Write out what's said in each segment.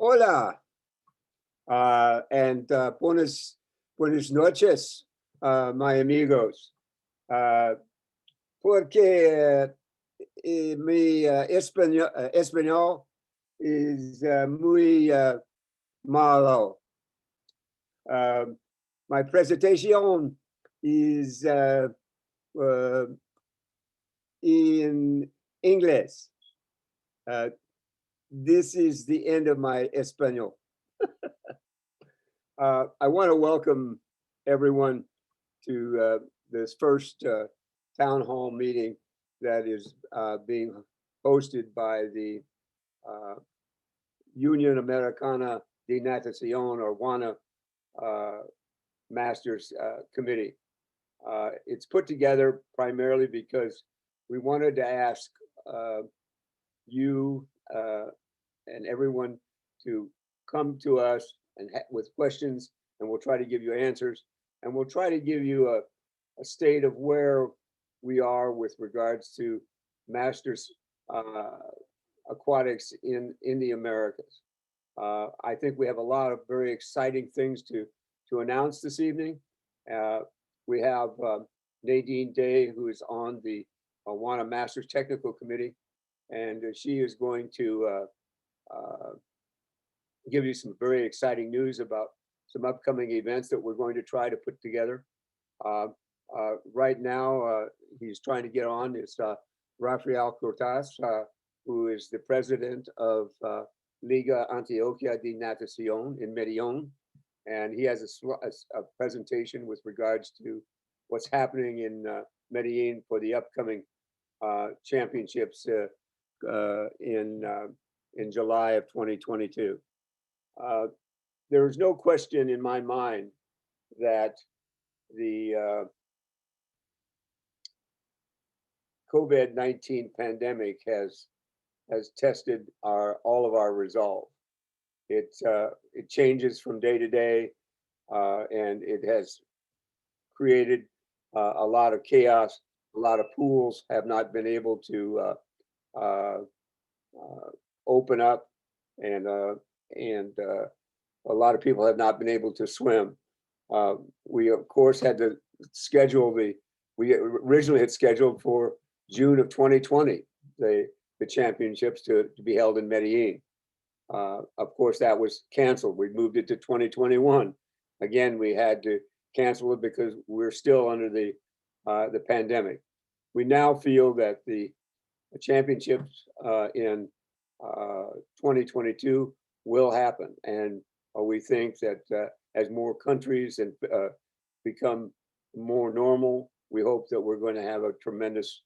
Hola, and buenas noches, my amigos. Porque mi español is muy malo. My presentation is in English. This is the end of my español. I want to welcome everyone to this first town hall meeting that is being hosted by the Union Americana de Natación, or UANA Masters Committee. It's put together primarily because we wanted to ask you and everyone to come to us and with questions, and we'll try to give you answers, and we'll try to give you a state of where we are with regards to masters aquatics in the Americas. I think we have a lot of very exciting things to announce this evening. We have Nadine Day, who is on the UANA Masters Technical Committee, and she is going to give you some very exciting news about some upcoming events that we're going to try to put together. Right now, he's trying to get on is Rafael Cortaz, who is the president of Liga Antioquia de Natación in Medellín. And he has a presentation with regards to what's happening in Medellín for the upcoming championships in July of 2022. There is no question in my mind that the COVID-19 pandemic has tested all of our resolve. It changes from day to day, and it has created a lot of chaos. A lot of pools have not been able to open up, and a lot of people have not been able to swim. We of course had to schedule we originally had scheduled for June of 2020 the championships to be held in Medellín. Of course, that was canceled. We moved it to 2021. Again, we had to cancel it because we're still under the pandemic. We now feel that the championships in 2022 will happen, and we think that as more countries and become more normal, we hope that we're going to have a tremendous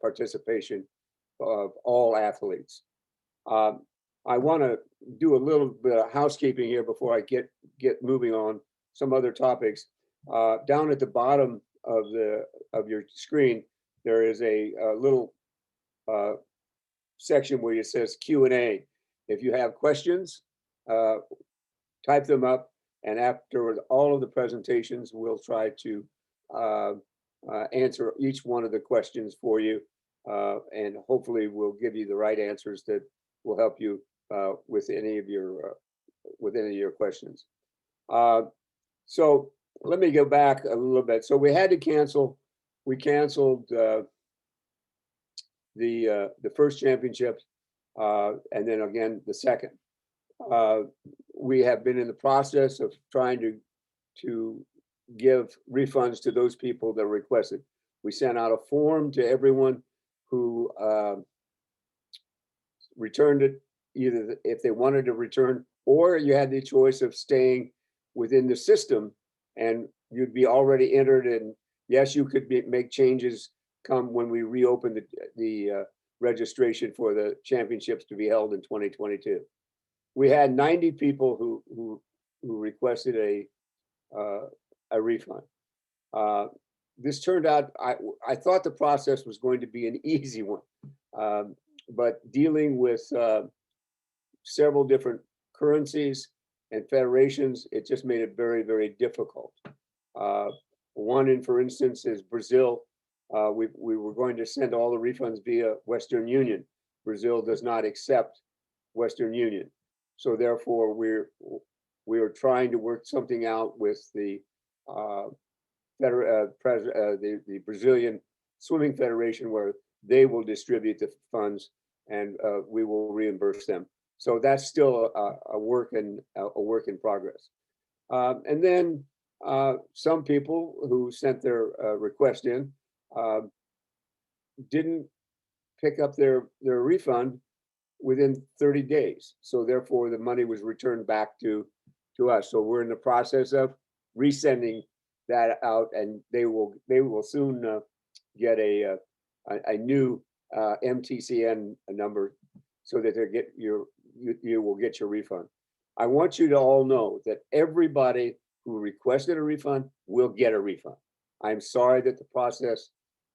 participation of all athletes. I want to do a little bit of housekeeping here before I get moving on some other topics. Down at the bottom of your screen, there is a little section where it says Q&A. If you have questions, type them up, and after all of the presentations, we'll try to answer each one of the questions for you, and hopefully we'll give you the right answers that will help you with any of your questions. So let me go back a little bit. So we had to cancel. We canceled the first championship, and then again the second. We have been in the process of trying to give refunds to those people that requested. We sent out a form to everyone who returned it, either if they wanted to return, or you had the choice of staying within the system and you'd be already entered. And yes, you could make changes come when we reopen the registration for the championships to be held in 2022. We had 90 people who requested a refund. This turned out, I thought the process was going to be an easy one, but dealing with several different currencies and federations, it just made it very, very difficult. One, for instance, is Brazil. We were going to send all the refunds via Western Union. Brazil does not accept Western Union. So therefore, we are trying to work something out with the the Brazilian Swimming Federation, where they will distribute the funds and we will reimburse them. So that's still a work in progress. And then some people who sent their request in didn't pick up their refund within 30 days. So therefore, the money was returned back to us. So we're in the process of resending that out, and they will soon get a new MTCN number, so that you will get your refund. I want you to all know that everybody who requested a refund will get a refund. I'm sorry that the process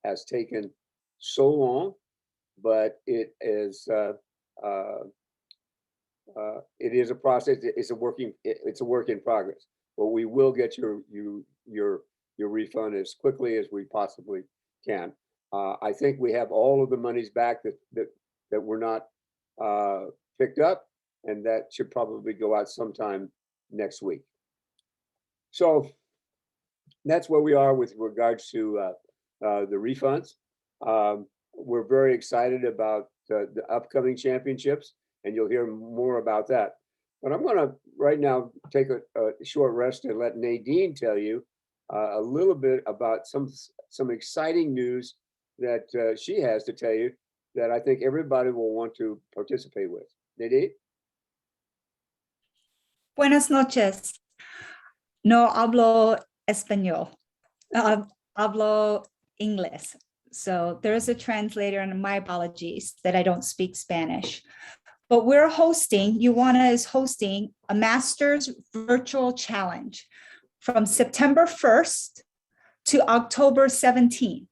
has taken so long, but it is a process. It's a work in progress. But we will get your refund as quickly as we possibly can. I think we have all of the monies back that were not picked up, and that should probably go out sometime next week. So that's where we are with regards to the refunds. We're very excited about the upcoming championships, and you'll hear more about that. But I'm going to right now take a short rest and let Nadine tell you a little bit about some exciting news that she has to tell you that I think everybody will want to participate with. Nadine? Buenas noches. No hablo español. Hablo English. So there's a translator, and my apologies that I don't speak Spanish. But we're hosting, UANA is hosting a Masters Virtual Challenge from September 1st to October 17th.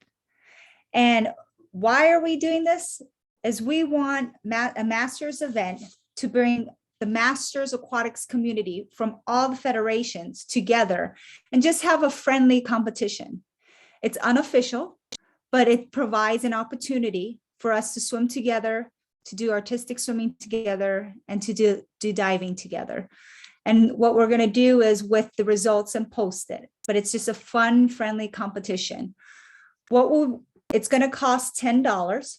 And why are we doing this? Is we want a Masters event to bring the Masters Aquatics community from all the federations together and just have a friendly competition. It's unofficial, but it provides an opportunity for us to swim together, to do artistic swimming together, and to do diving together. And what we're going to do is with the results and post it, but it's just a fun, friendly competition. It's going to cost $10.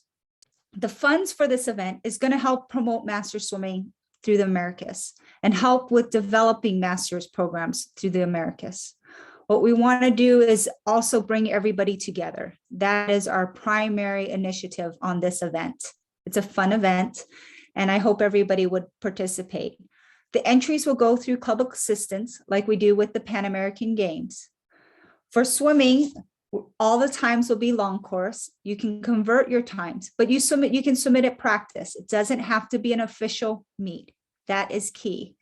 The funds for this event is going to help promote master swimming through the Americas and help with developing master's programs through the Americas. What we want to do is also bring everybody together. That is our primary initiative on this event. It's a fun event, and I hope everybody would participate. The entries will go through club assistance like we do with the Pan American Games. For swimming, all the times will be long course. You can convert your times, but you can submit at practice. It doesn't have to be an official meet. That is key.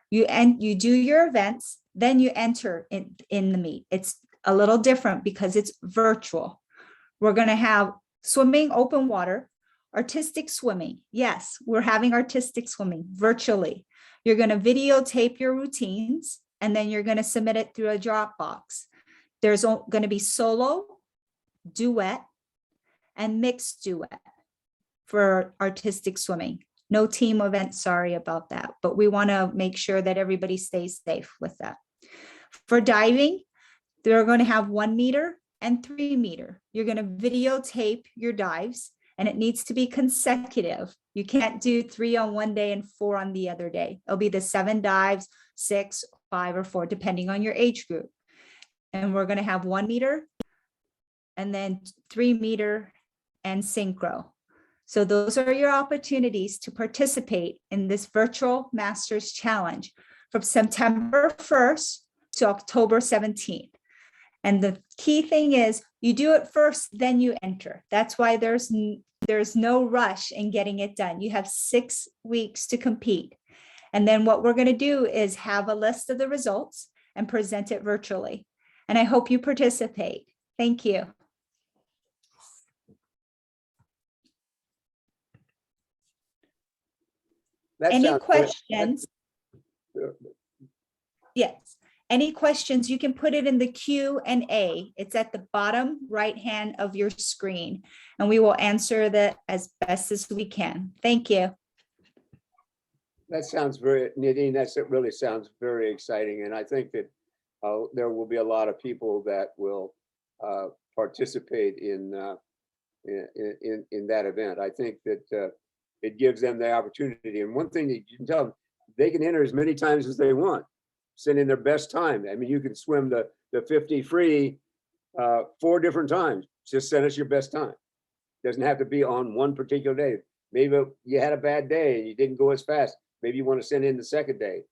You do your events, then you enter in the meet. It's a little different because it's virtual. We're going to have swimming, open water, artistic swimming. Yes, we're having artistic swimming virtually. You're going to videotape your routines, and then you're going to submit it through a Dropbox. There's going to be solo, duet, and mixed duet for artistic swimming. No team event, sorry about that, but we want to make sure that everybody stays safe with that. For diving, they're going to have 1 meter and 3 meter. You're going to videotape your dives, and it needs to be consecutive. You can't do 3 on one day and 4 on the other day. It'll be the 7 dives, 6, 5, or 4, depending on your age group. And we're going to have 1 meter and then 3 meter and synchro. So those are your opportunities to participate in this virtual Masters Challenge from September 1st to October 17th. And the key thing is you do it first, then you enter. That's why there's no rush in getting it done. You have 6 weeks to compete. And then what we're going to do is have a list of the results and present it virtually. And I hope you participate. Thank you. Any questions? Yes. Any questions, you can put it in the Q&A. It's at the bottom right hand of your screen, and we will answer that as best as we can. Thank you. That sounds very, Nadine, it really sounds very exciting. And I think that there will be a lot of people that will participate in that event. I think that it gives them the opportunity. And one thing that you can tell them, they can enter as many times as they want, send in their best time. I mean, you can swim the 50 free 4 different times. Just send us your best time. Doesn't have to be on one particular day. Maybe you had a bad day and you didn't go as fast. Maybe you want to send in the second day.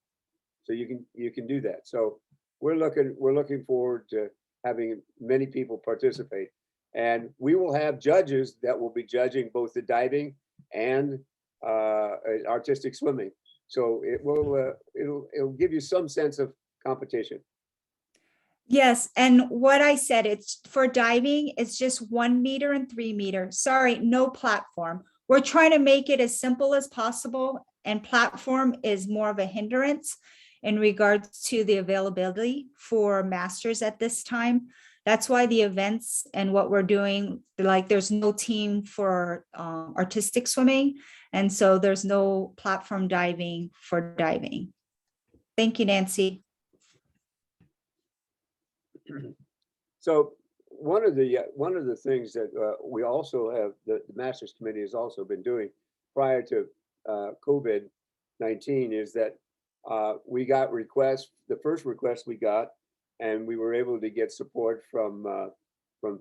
So you can do that. So we're looking forward to having many people participate. And we will have judges that will be judging both the diving and artistic swimming. So it'll give you some sense of competition. Yes, and what I said, it's for diving, it's just 1 meter and 3 meters. Sorry, no platform. We're trying to make it as simple as possible, and platform is more of a hindrance in regards to the availability for masters at this time. That's why the events and what we're doing, like there's no team for artistic swimming, and so there's no platform diving for diving. Thank you, Nancy. So one of the things that we also have, the Masters Committee has also been doing prior to COVID-19 is that we got requests. The first request we got, and we were able to get support from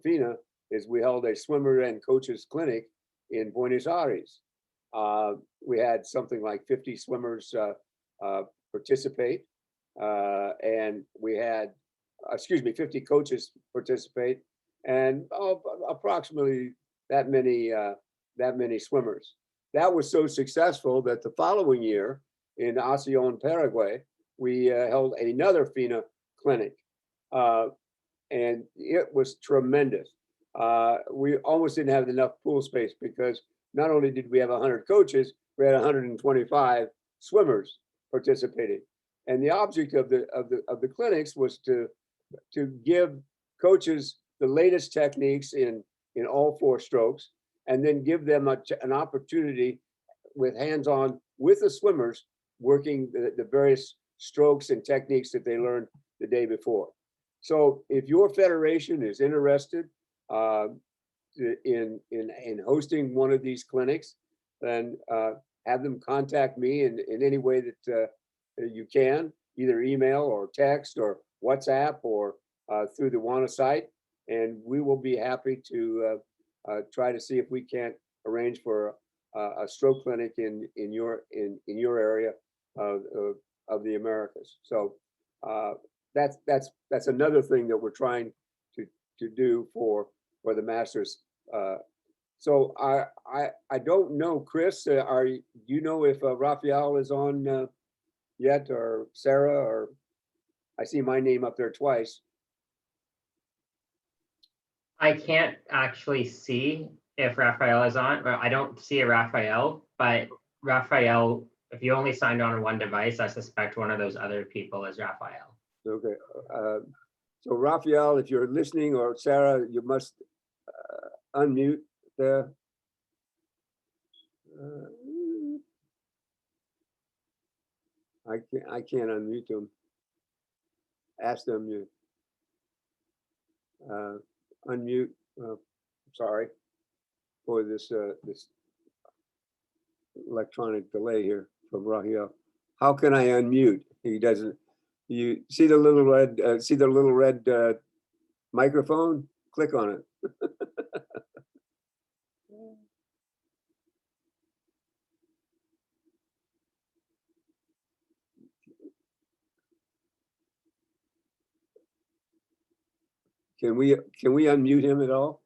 FINA, is we held a swimmer and coaches clinic in Buenos Aires. We had something like 50 swimmers participate, and we had 50 coaches participate, and approximately that many swimmers. That was so successful that the following year in Asunción, Paraguay, we held another FINA clinic, and it was tremendous. We almost didn't have enough pool space because not only did we have 100 coaches, we had 125 swimmers participating. And the object of the clinics was to give coaches the latest techniques in all 4 strokes, and then give them an opportunity with hands-on with the swimmers, working the various strokes and techniques that they learned the day before. So if your federation is interested in hosting one of these clinics, then have them contact me in any way that you can, either email or text or WhatsApp or through the UANA site, and we will be happy to try to see if we can't arrange for a stroke clinic in your area of the Americas. So that's another thing that we're trying to do for the Masters. So I don't know, Chris, do you know if Raphael is on yet, or Sarah, or I see my name up there twice. I can't actually see if Raphael is on, or I don't see a Raphael, but Raphael, if you only signed on one device, I suspect one of those other people is Raphael. Okay. So Raphael, if you're listening, or Sarah, you must unmute there. I can't unmute them. Ask them to unmute. Sorry for this this electronic delay here from Raheel. How can I unmute? He doesn't. You see the little red microphone? Click on it. Can we unmute him at all?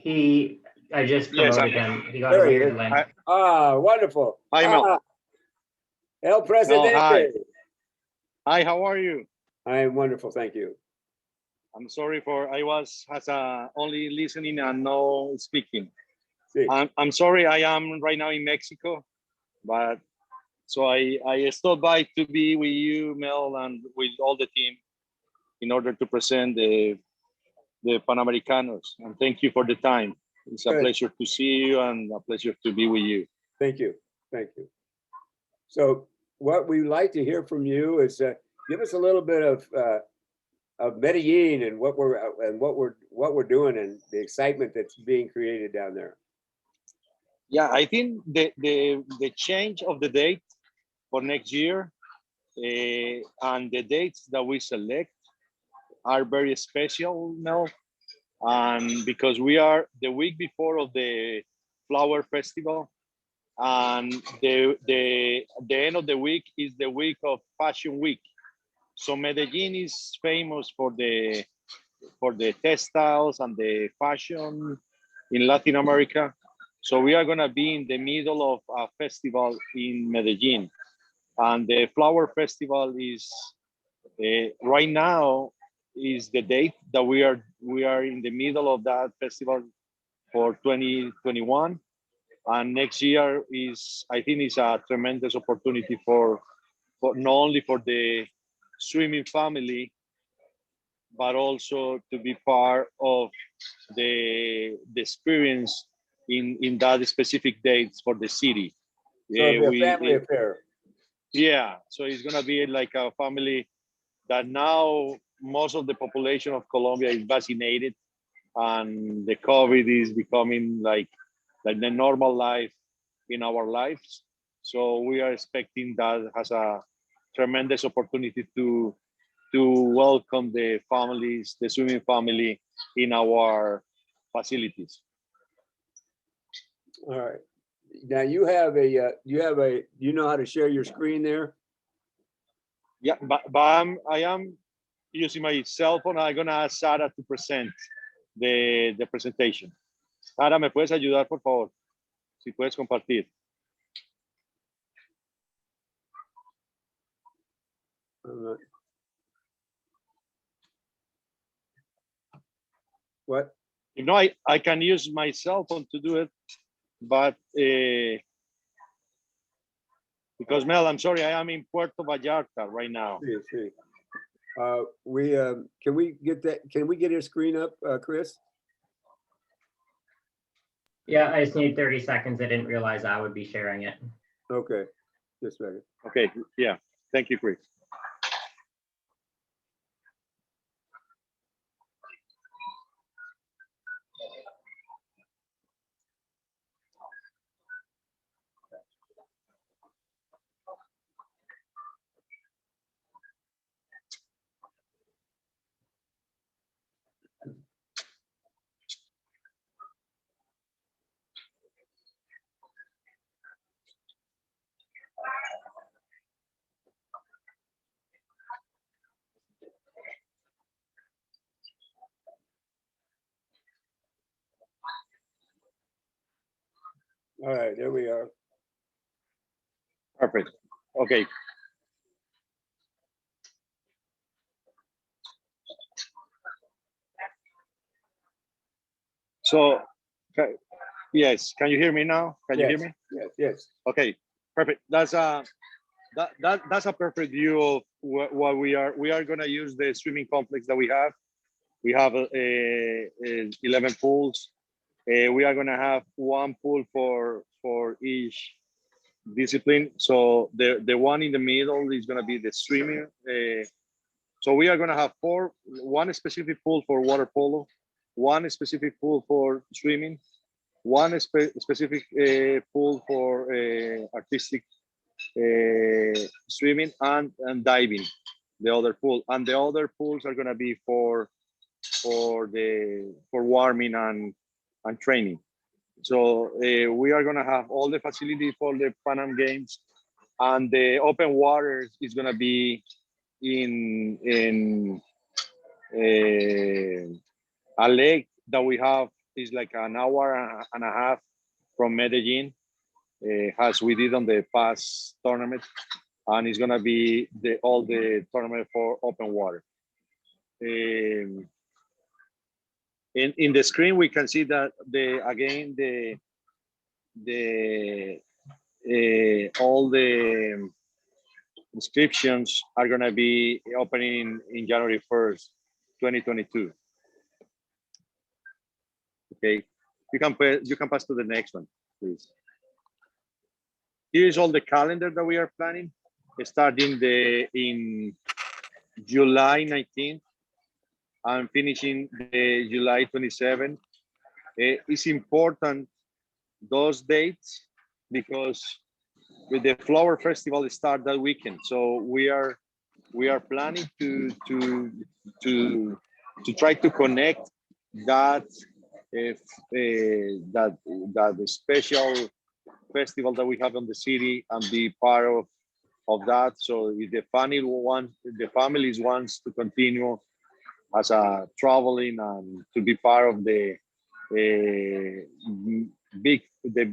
I just promoted him. He got a weird link. Wonderful. Hi, Mel. El Presidente. Hi. Hi, how are you? I am wonderful, thank you. I'm sorry I was only listening and no speaking. Sí. I'm sorry, I am right now in Mexico, but so I stopped by to be with you, Mel, and with all the team in order to present the Panamericanos. And thank you for the time. It's a pleasure to see you and a pleasure to be with you. Thank you. Thank you. So what we'd like to hear from you is give us a little bit of Medellin and what we're doing and the excitement that's being created down there. Yeah, I think the change of the date for next year and the dates that we select are very special now. And because we are the week before of the flower festival, and the end of the week is the week of Fashion Week. So Medellin is famous for the textiles and the fashion in Latin America. So we are gonna be in the middle of a festival in Medellin, and the flower festival is right now is the date that we are in the middle of that festival for 2021. And next year is, I think, is a tremendous opportunity for not only for the swimming family, but also to be part of the experience in that specific dates for the city. So it'll be a family affair. Yeah, so it's gonna be like a family that now most of the population of Colombia is vaccinated, and the COVID is becoming like the normal life in our lives. So we are expecting that as a tremendous opportunity to welcome the families, the swimming family in our facilities. All right. Now you know how to share your screen there? Yeah, but I am using my cell phone. I'm gonna ask Sarah to present the presentation. Sarah, ¿me puedes ayudar, por favor? Si puedes compartir. What? You know, I can use my cell phone to do it, but because Mel, I'm sorry, I am in Puerto Vallarta right now. See. Can we get his screen up, Chris? Yeah, I just need 30 seconds. I didn't realize I would be sharing it. Okay, just a second. Okay, yeah, thank you, Chris. All right, there we are. Perfect. Okay. So, yes, can you hear me now? Can you hear me? Yes. Okay, perfect. That's a perfect view of what we are. We are gonna use the swimming complex that we have. We have 11 pools. We are gonna have one pool for each discipline. So the one in the middle is gonna be the swimming. So we are gonna have one specific pool for water polo, one specific pool for swimming, one specific pool for artistic swimming and diving, the other pool, and the other pools are gonna be for warming and training. So we are gonna have all the facility for the Pan Am Games, and the open water is gonna be in a lake that we have is like an hour and a half from Medellin, as we did on the past tournament, and it's gonna be all the tournament for open water. In the screen we can see that all the inscriptions are going to be opening in January 1st, 2022. Okay, you can pass to the next one, please. Here's all the calendar that we are planning, starting in July 19th and finishing the July 27th. It's important those dates because with the flower festival start that weekend. So we are planning to try to connect that that special festival that we have in the city and be part of that. So if the families wants to continue as a traveling and to be part of the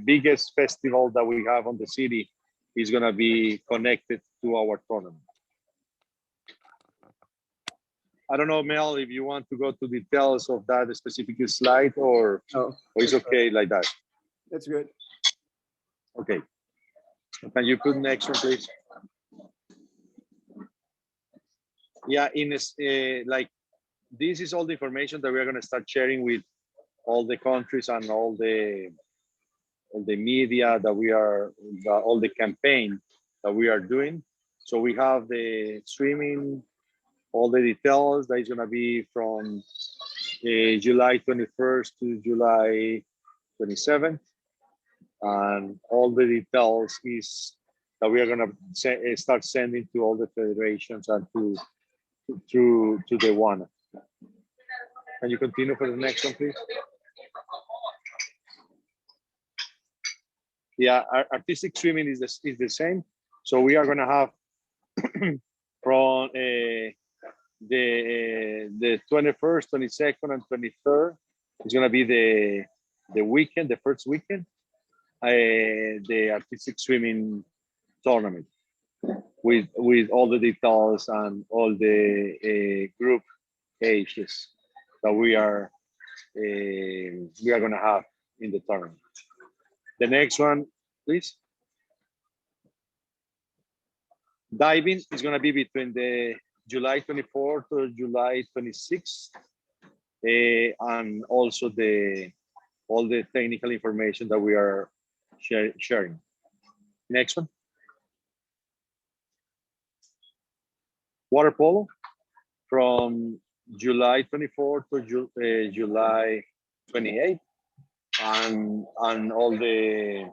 biggest festival that we have on the city is going to be connected to our tournament. I don't know, Mel, if you want to go to details of that specific slide or it's okay like that. That's good. Okay. Can you put next one, please? Yeah, like this is all the information that we're going to start sharing with all the countries and all the media that we are, all the campaign that we are doing. So we have the streaming, all the details that is going to be from July 21st to July 27th. And all the details is that we are going to start sending to all the federations and to the UANA. Can you continue for the next one, please? Yeah, artistic streaming is the same. So we are going to have from the 21st, 22nd, and 23rd. It's going to be the weekend, the first weekend, the artistic swimming tournament with all the details and all the group ages that we are going to have in the tournament. The next one, please. Diving is going to be between the July 24th to July 26th, and also all the technical information that we are sharing. Next one. Water polo from July 24th to July 28th, and all the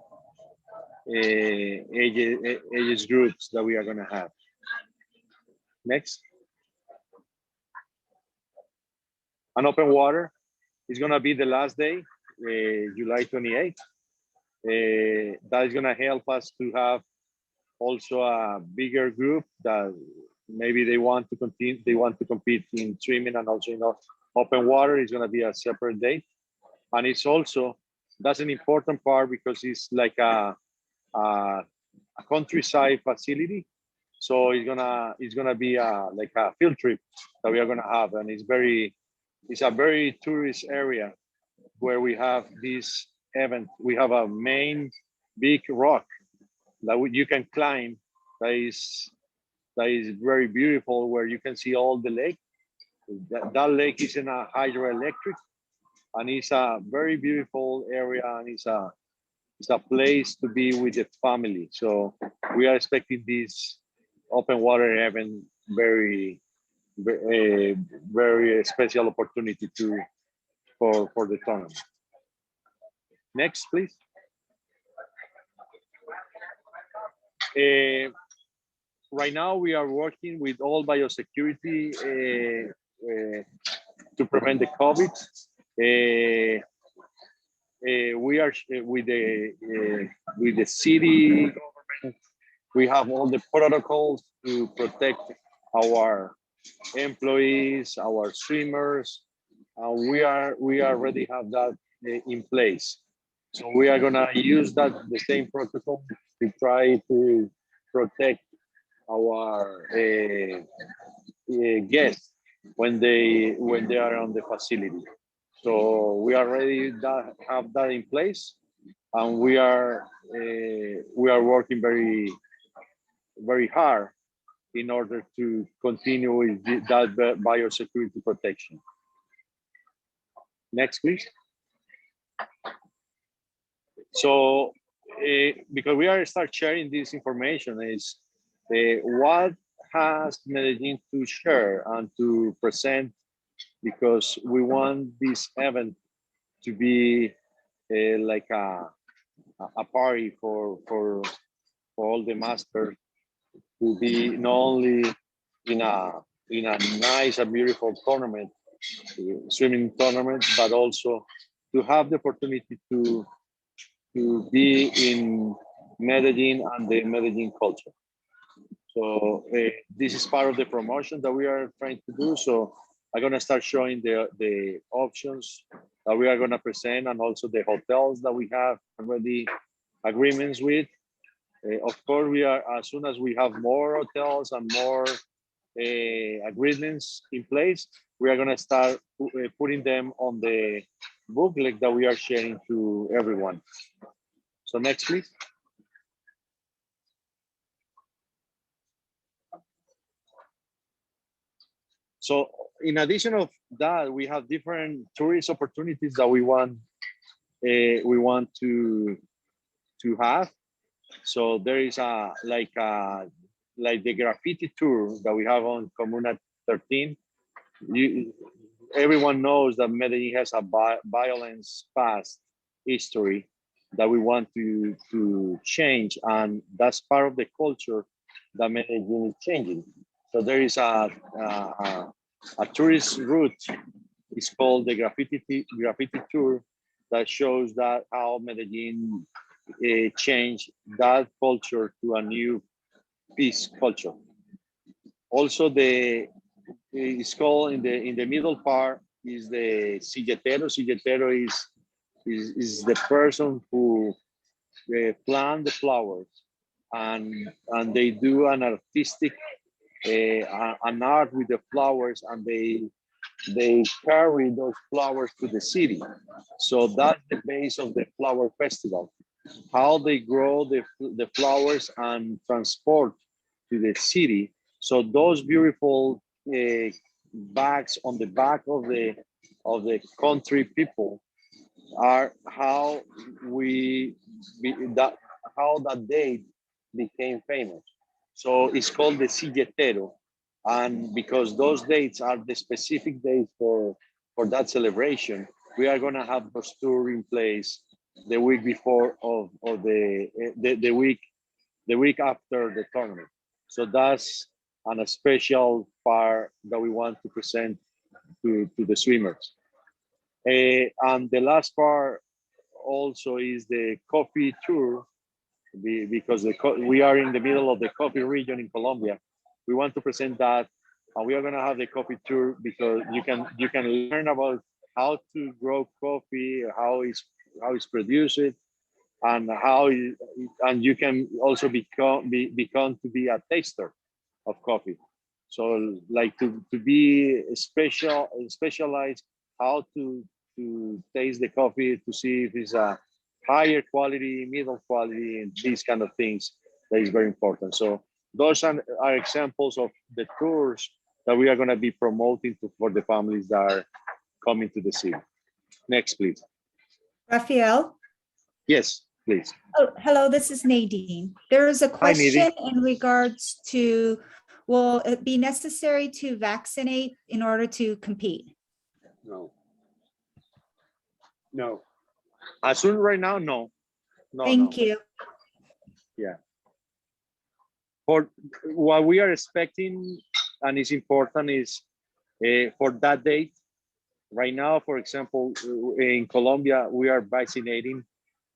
ages groups that we are going to have. Next. And open water is going to be the last day, July 28th. That is going to help us to have also a bigger group that maybe they want to continue, they want to compete in swimming, and also, you know, open water is going to be a separate date. And it's also, that's an important part because it's like a countryside facility. So it's gonna be like a field trip that we are gonna have, and it's a very tourist area where we have this event. We have a main big rock that you can climb. That is very beautiful, where you can see all the lake. That lake is in a hydroelectric, and it's a very beautiful area, and it's a place to be with the family. So we are expecting this open water event very special opportunity for the tournament. Next, please. Right now we are working with all biosecurity to prevent the COVID. We are with the city government. We have all the protocols to protect our employees, our streamers. We already have that in place. So we are gonna use the same protocol to try to protect our guests when they are on the facility. So we already have that in place, and we are working very hard in order to continue with that biosecurity protection. Next, please. So because we are start sharing this information, is what has Medellin to share and to present, because we want this event to be like a party for all the masters, to be not only in a nice and beautiful tournament, swimming tournament, but also to have the opportunity to be in Medellin and the Medellin culture. So this is part of the promotion that we are trying to do. So I'm gonna start showing the options that we are gonna present, and also the hotels that we have already agreements with. Of course, we are, as soon as we have more hotels and more agreements in place, we are gonna start putting them on the booklet that we are sharing to everyone. So next, please. So in addition of that, we have different tourist opportunities that we want to have. So there is like the graffiti tour that we have on Comuna 13. Everyone knows that Medellin has a violence past history that we want to change, and that's part of the culture that Medellin is changing. So there is a tourist route. It's called the graffiti tour, that shows that how Medellin changed that culture to a new peace culture. Also, it's called in the middle part is the silletero. Silletero is the person who plant the flowers, and they do an artistic an art with the flowers, and they carry those flowers to the city. So that's the base of the flower festival, how they grow the flowers and transport to the city. So those beautiful bags on the back of the country people are how how that day became famous. So it's called the silletero, and because those dates are the specific dates for that celebration, we are going to have those tour in place the week before of the week after the tournament. So that's a special part that we want to present to the swimmers. And the last part also is the coffee tour, because we are in the middle of the coffee region in Colombia. We want to present that, and we are going to have the coffee tour, because you can learn about how to grow coffee, how it's produced, and and you can also become to be a taster of coffee. So like to be specialized how to taste the coffee, to see if it's a higher quality, middle quality, and these kind of things that is very important. So those are examples of the tours that we are going to be promoting for the families that are coming to the city. Next, please. Raphael? Yes, please. Oh, hello, this is Nadine. There is a Hi, Nadine. question in regards to, will it be necessary to vaccinate in order to compete? No. No. As soon right now, no. Thank you. Yeah. For what we are expecting, and is important, is for that date. Right now, for example, in Colombia, we are vaccinating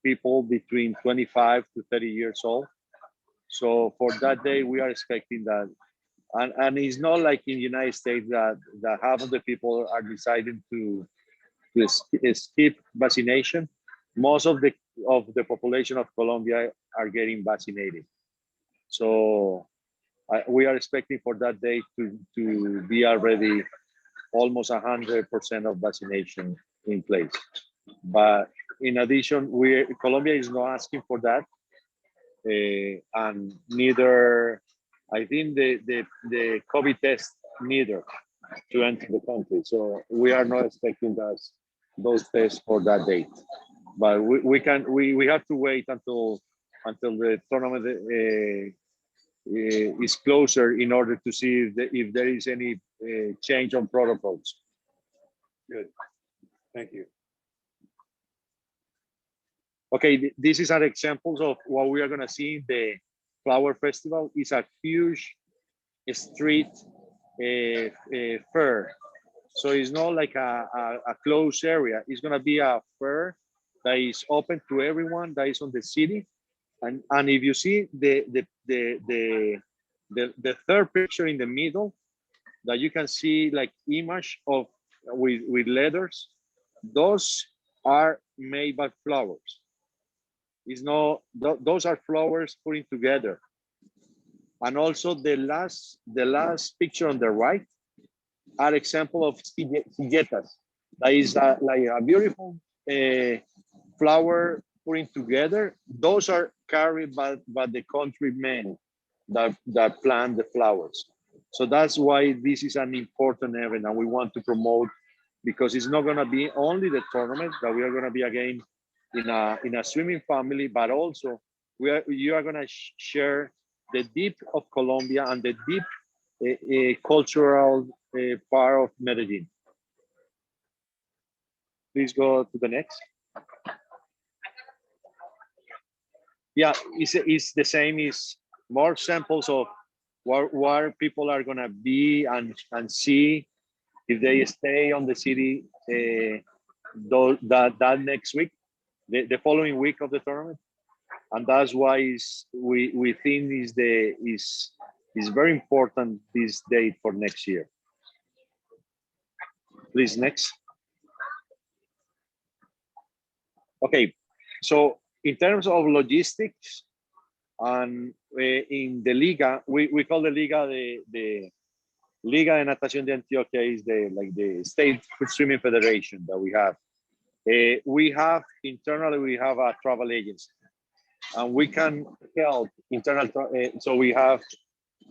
people between 25 to 30 years old. So for that day, we are expecting that. And it's not like in the United States that half of the people are deciding to skip vaccination. Most of the population of Colombia are getting vaccinated. So we are expecting for that day to be already almost 100% of vaccination in place. But in addition, Colombia is not asking for that, and neither, I think the COVID test neither to enter the country. So we are not expecting those tests for that date. But we have to wait until until the tournament is closer in order to see if there is any change on protocols. Good. Thank you. Okay, this is an examples of what we are gonna see in the Flower Festival. It's a huge street fair. So it's not like a closed area. It's gonna be a fair that is open to everyone that is on the city. And if you see the third picture in the middle, that you can see like image of with letters, those are made by flowers. It's not, those are flowers putting together. And also the last picture on the right are example of silletas. That is like a beautiful flower putting together. Those are carried by the countrymen that plant the flowers. So that's why this is an important event and we want to promote, because it's not gonna be only the tournament that we are gonna be again in a swimming family, but also you are gonna share the deep of Colombia and the deep cultural part of Medellin. Please go to the next. Yeah, it's the same. Is more samples of where people are gonna be and see if they stay on the city that next week, the following week of the tournament, and that's why we think is very important this date for next year. Please next. Okay, so in terms of logistics and in the Liga, we call the Liga the Liga de Natación de Antioquia is the state swimming federation that we have. We have internally, we have a travel agency and we can help internal. So we have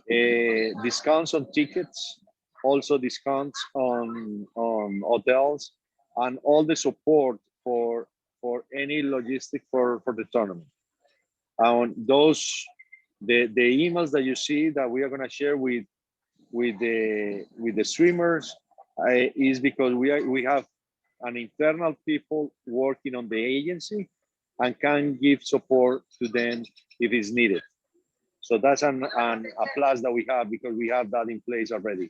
discounts on tickets, also discounts on hotels, and all the support for any logistic for the tournament. And those the emails that you see that we are going to share with the swimmers is because we have an internal people working on the agency and can give support to them if it's needed. So that's a plus that we have because we have that in place already.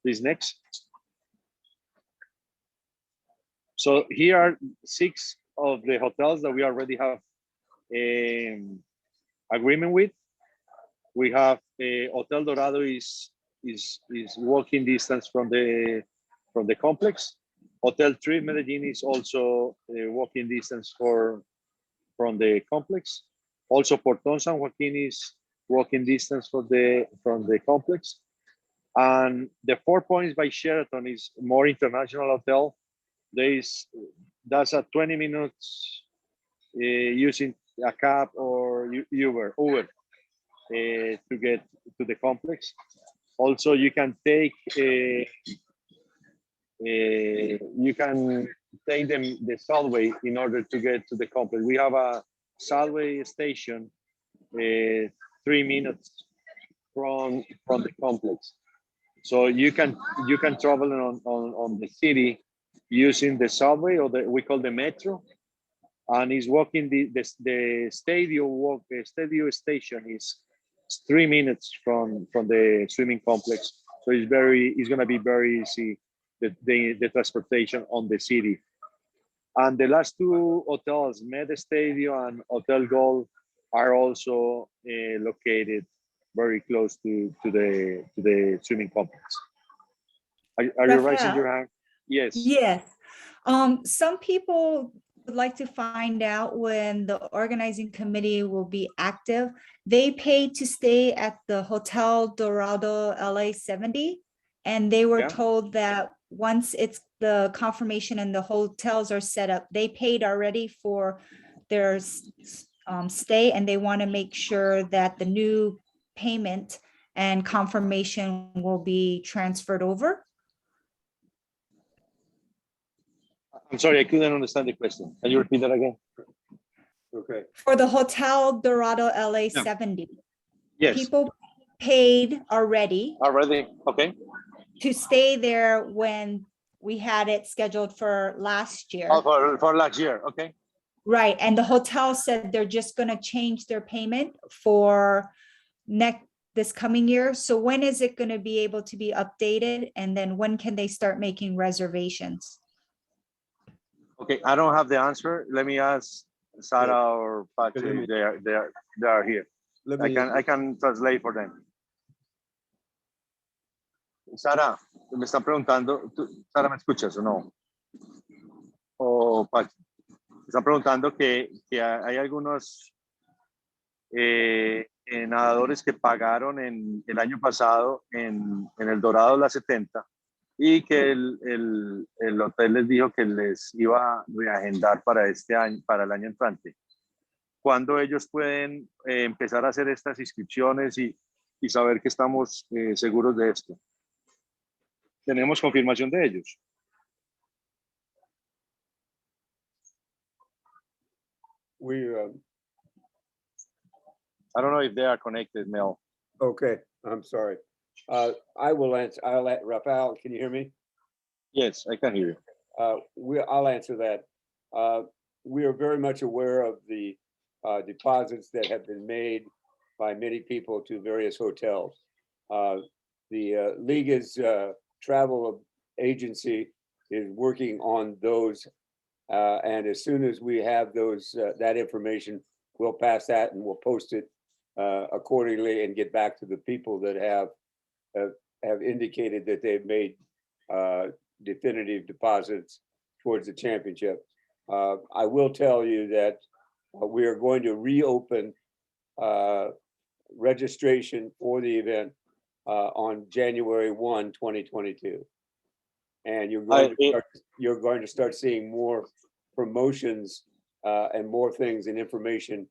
Please next. So here are 6 of the hotels that we already have agreement with. We have Hotel Dorado is walking distance from the complex. Hotel 3 Medellin is also walking distance from the complex. Also Portón San Joaquín is walking distance from the complex. And the 4 Points by Sheraton is more international hotel. That's a 20 minutes using a cab or Uber to get to the complex. Also, you can take the subway in order to get to the complex. We have a subway station 3 minutes from the complex. So you can travel on the city using the subway or we call the metro, and is walking the stadium station is 3 minutes from the swimming complex. So it's gonna be very easy the transportation on the city. And the last 2 hotels, Med Stadium and Hotel Gold, are also located very close to the swimming complex. Are you raising your hand? Yes. Yes. Some people would like to find out when the organizing committee will be active. They paid to stay at the Hotel Dorado LA 70, and they were told that once it's the confirmation and the hotels are set up, they paid already for their stay, and they want to make sure that the new payment and confirmation will be transferred over. I'm sorry, I couldn't understand the question. Can you repeat that again? Okay, For the Hotel Dorado LA 70, Yes, people paid already already, okay. to stay there when we had it scheduled for last year. Oh, for last year, okay. Right, and the hotel said they're just gonna change their payment for this coming year. So when is it gonna be able to be updated? And then when can they start making reservations? Okay, I don't have the answer. Let me ask Sarah or Patrick. They are here. let I me, can translate for them. Sara, me están preguntando, Sara, ¿me escuchas o no? O Patrick. Me están preguntando que hay algunos nadadores que pagaron en el año pasado en el Dorado la 70 y que el hotel les dijo que les iba a reagendar para este año, para el año entrante. ¿Cuándo ellos pueden empezar a hacer estas inscripciones y saber que estamos seguros de esto? ¿Tenemos confirmación de ellos? I don't know if they are connected, Mel. okay, I'm sorry. I will answer, I'll let Rafael, can you hear me? Yes, I can hear you. I'll answer that. We are very much aware of the deposits that have been made by many people to various hotels. The Liga's travel agency is working on those. And as soon as we have that information, we'll pass that and we'll post it accordingly and get back to the people that have indicated that they've made definitive deposits towards the championship. I will tell you that we are going to reopen registration for the event on January 1, 2022. And you're going to start seeing more promotions and more things and information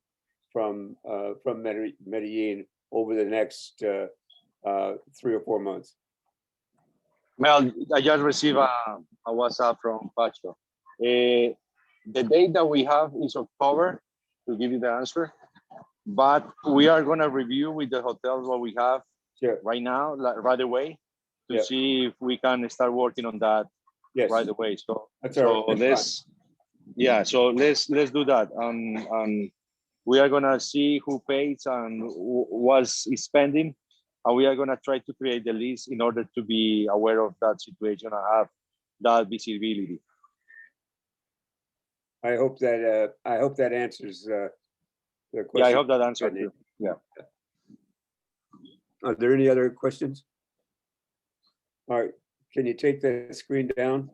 from Medellin over the next 3 or 4 months. Mel, I just received a WhatsApp from Pacho. The date that we have is October, to give you the answer. But we are going to review with the hotels what we have right now, right away, to see if we can start working on that right away. So, let's do that. And we are going to see who pays and what's spending. And we are going to try to create the list in order to be aware of that situation and have that visibility. I hope that answers the question. Yeah, I hope that answered you. Yeah. Are there any other questions? All right, can you take the screen down?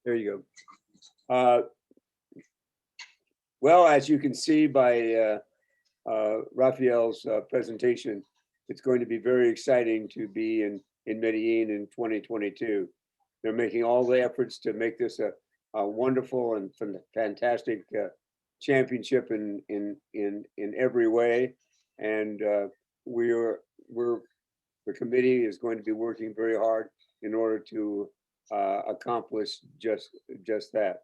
There you go. Well, as you can see by Rafael's presentation, it's going to be very exciting to be in Medellin in 2022. They're making all the efforts to make this a wonderful and fantastic championship in every way, and the committee is going to be working very hard in order to accomplish just that.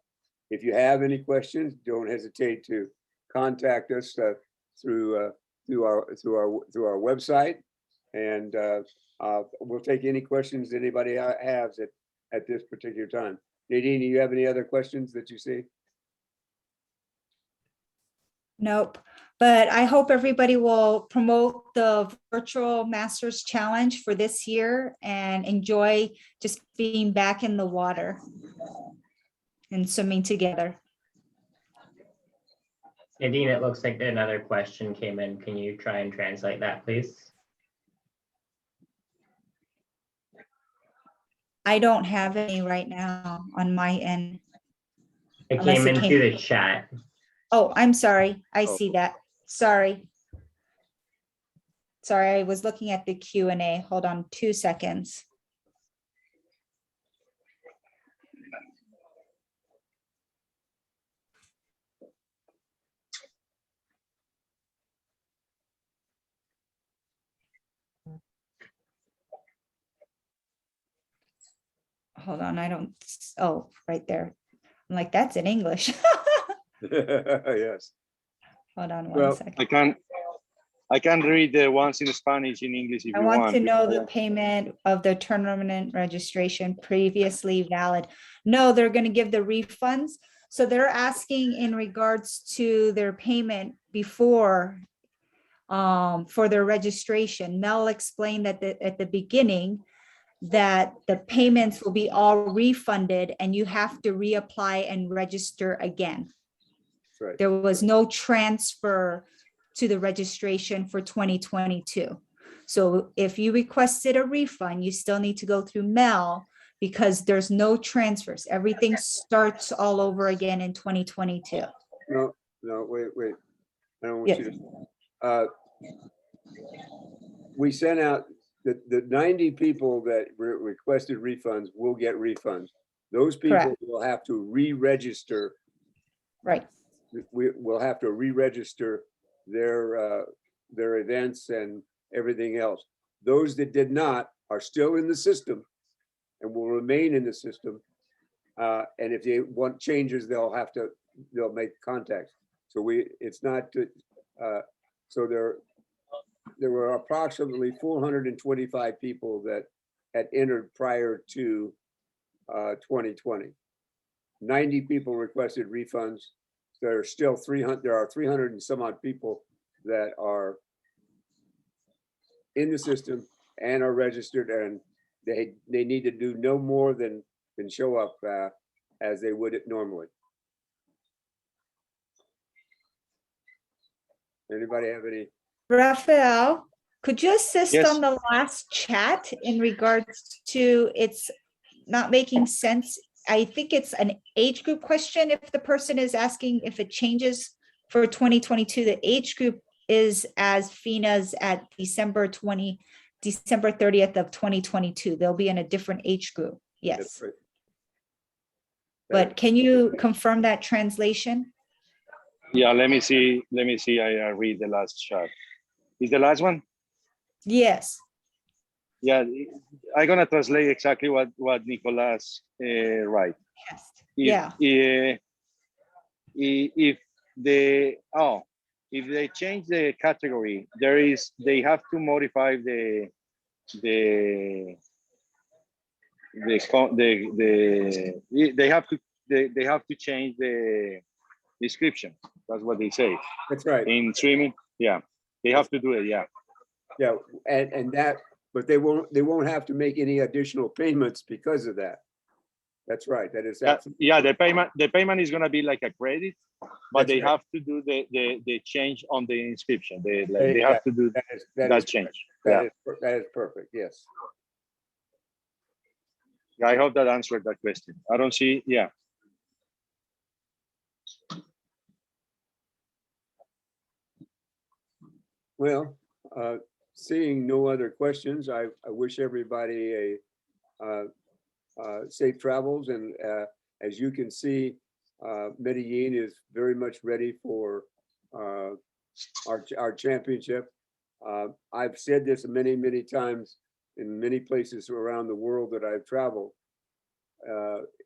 If you have any questions, don't hesitate to contact us through our website, and we'll take any questions anybody has at this particular time. Nadine, do you have any other questions that you see? Nope, but I hope everybody will promote the virtual Masters Challenge for this year and enjoy just being back in the water and swimming together. Nadine, it looks like another question came in. Can you try and translate that, please? I don't have any right now on my end. It Unless came it into the chat. Oh, I'm sorry. I see that. Sorry. Sorry, I was looking at the Q&A. Hold on 2 seconds. hold on, I don't, oh, right there. I'm like, that's in English. Yes. Hold on Well, one second. I can read the ones in Spanish in English if I you want want. to know the payment of the tournament registration previously valid. No, they're going to give the refunds. So they're asking in regards to their payment before for their registration. Mel explained that at the beginning that the payments will be all refunded and you have to reapply and register again. That's right. There was no transfer to the registration for 2022. So if you requested a refund, you still need to go through Mel because there's no transfers. Everything starts all over again in 2022. No, wait. I don't want Yes. you to. We sent out the 90 people that requested refunds will get refunds. Those people Correct. will have to re-register. Right. We will have to re-register their events and everything else. Those that did not are still in the system and will remain in the system. And if they want changes, they'll make contact. So it's not, so there were approximately 425 people that had entered prior to 2020. 90 people requested refunds. There are still 300, there are 300 and some odd people that are in the system and are registered, and they need to do no more than show up as they would normally. Anybody have any? Raphael, could you assist Yes. on the last chat in regards to it's not making sense? I think it's an age group question. If the person is asking if it changes for 2022, the age group is as FINA's at December 30th of 2022. They'll be in a different age group. Yes. That's right. But can you confirm that translation? Yeah, let me see. I read the last chart. Is the last one? Yes. Yeah, I'm gonna translate exactly what Nicolas write. Yes. Yeah. If they change the category, they have to modify they have to change the description. That's what they say That's right. in streaming. Yeah, they have to do it. Yeah. Yeah, and that, but they won't have to make any additional payments because of that. That's right. That is absolutely. Yeah, the payment is gonna be like a credit, but That's they right. have to do the change on the inscription. They have to do that change. That is perfect. Yes. I hope that answered that question. I don't see. Yeah. Well, seeing no other questions, I wish everybody a safe travels. And as you can see, Medellin is very much ready for our championship. I've said this many times in many places around the world that I've traveled.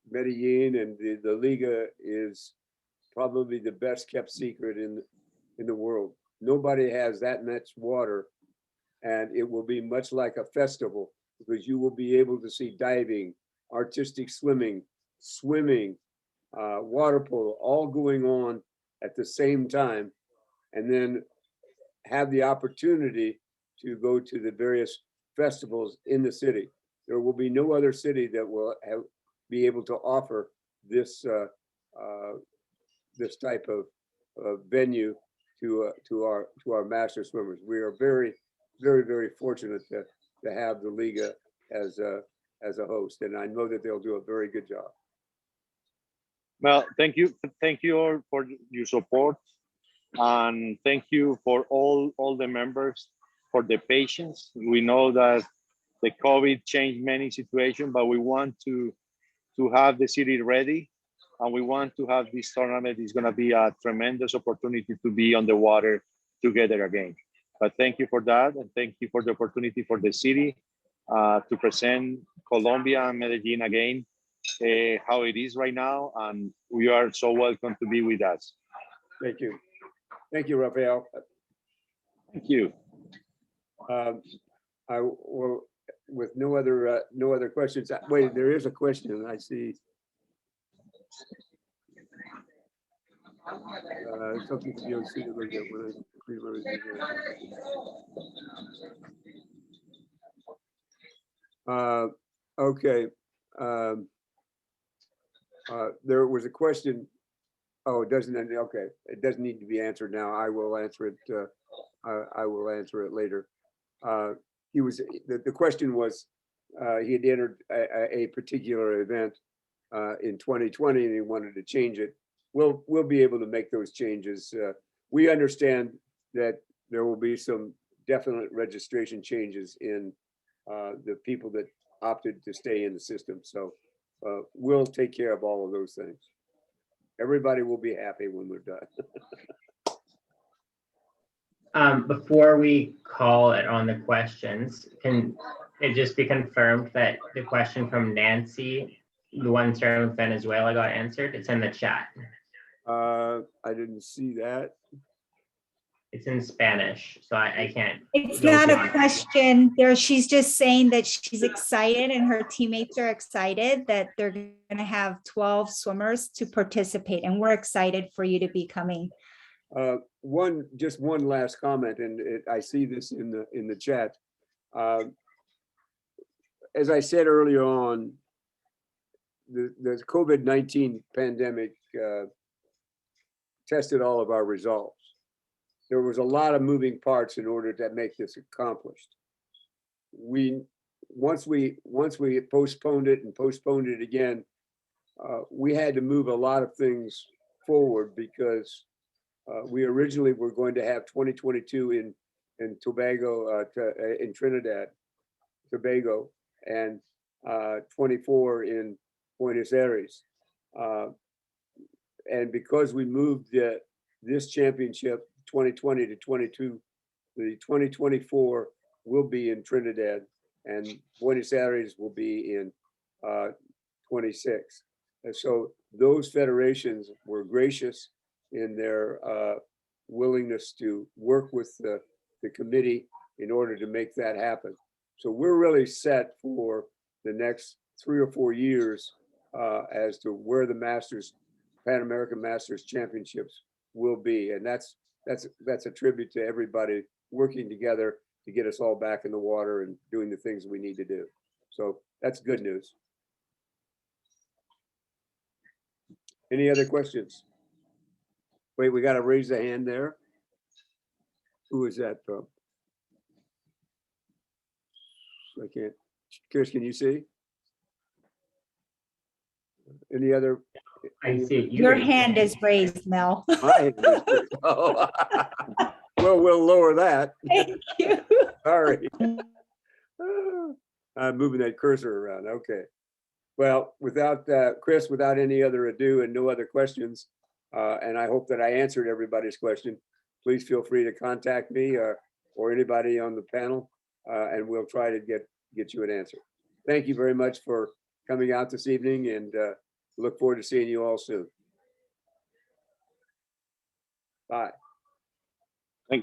Medellin and the Liga is probably the best kept secret in the world. Nobody has that much water, and it will be much like a festival because you will be able to see diving, artistic swimming, water polo, all going on at the same time, and then have the opportunity to go to the various festivals in the city. There will be no other city that will be able to offer this this type of venue to our master swimmers. We are very fortunate to have the Liga as a host, and I know that they'll do a very good job. Well, thank you all for your support, and thank you for all the members for the patience. We know that the COVID changed many situations, but we want to have the city ready, and we want to have this tournament. It's going to be a tremendous opportunity to be on the water together again. But thank you for that, and thank you for the opportunity for the city to present Colombia and Medellin again how it is right now, and you are so welcome to be with us. Thank you. Thank you, Rafael. Thank you. I will, with no other questions. Wait, there is a question. I see. Something to be able to see to look at when okay. There was a question. Oh, it doesn't. Okay, it doesn't need to be answered now. I will answer it. I will answer it later. He was the question was he had entered a particular event in 2020 and he wanted to change it. We'll be able to make those changes. We understand that there will be some definite registration changes in the people that opted to stay in the system. So we'll take care of all of those things. Everybody will be happy when we're done. Before we call it on the questions, can it just be confirmed that the question from Nancy, the one starting with Venezuela, got answered? It's in the chat. I didn't see that. It's in Spanish, so I can't. It's go not beyond a that. question there. She's just saying that she's excited and her teammates are excited that they're going to have 12 swimmers to participate. And we're excited for you to be coming. Just one last comment, and I see this in the chat. As I said earlier on, the COVID-19 pandemic tested all of our resolves. There was a lot of moving parts in order to make this accomplished. Once we postponed it again, we had to move a lot of things forward because we originally were going to have 2022 in Tobago, in Trinidad, Tobago, and 24 in Buenos Aires. And because we moved this championship 2020 to 22, the 2024 will be in Trinidad and Buenos Aires will be in 26. And so those federations were gracious in their willingness to work with the committee in order to make that happen. So we're really set for the next 3 or 4 years as to where the Pan American Masters Championships will be. And that's a tribute to everybody working together to get us all back in the water and doing the things we need to do. So that's good news. Any other questions? Wait, we got to raise a hand there. Who is that from? I can't. Chris, can you see? Any other? I see it. Your hand is raised, Mel. My hand is raised. Oh. Well, we'll lower that. Thank you. Sorry. I'm moving that cursor around. Okay. Well, without Chris, without any other ado and no other questions, and I hope that I answered everybody's question, please feel free to contact me or anybody on the panel, and we'll try to get you an answer. Thank you very much for coming out this evening, and look forward to seeing you all soon. Bye.